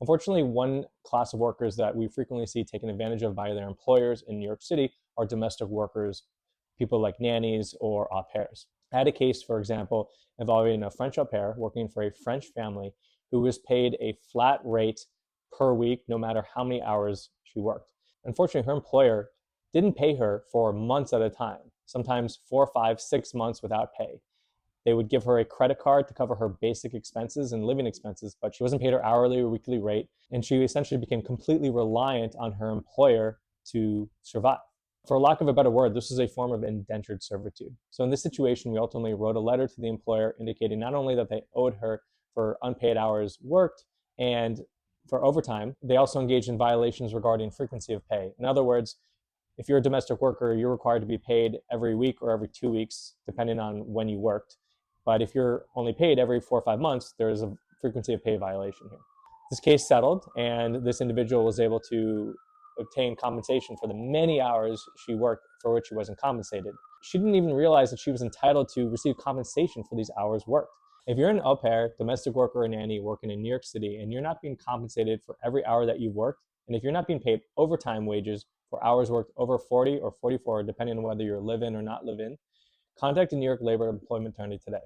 Unfortunately, one class of workers that we frequently see taken advantage of by their employers in New York City are domestic workers, people like nannies or au pairs. I had a case, for example, involving a French au pair working for a French family who was paid a flat rate per week, no matter how many hours she worked. Unfortunately, her employer didn't pay her for months at a time, sometimes 4, 5, 6 months without pay. They would give her a credit card to cover her basic expenses and living expenses, but she wasn't paid her hourly or weekly rate, and she essentially became completely reliant on her employer to survive. For lack of a better word, this is a form of indentured servitude. So in this situation, we ultimately wrote a letter to the employer indicating not only that they owed her for unpaid hours worked and for overtime, they also engaged in violations regarding frequency of pay. In other words, if you're a domestic worker, you're required to be paid every week or every 2 weeks, depending on when you worked. But if you're only paid every 4 or 5 months, there's a frequency of pay violation here. This case settled, and this individual was able to obtain compensation for the many hours she worked for which she wasn't compensated. She didn't even realize that she was entitled to receive compensation for these hours worked. If you're an au pair, domestic worker, or nanny working in New York City, and you're not being compensated for every hour that you've worked, and if you're not being paid overtime wages for hours worked over 40 or 44, depending on whether you're live in or not live in, contact the New York Labor Employment Attorney today.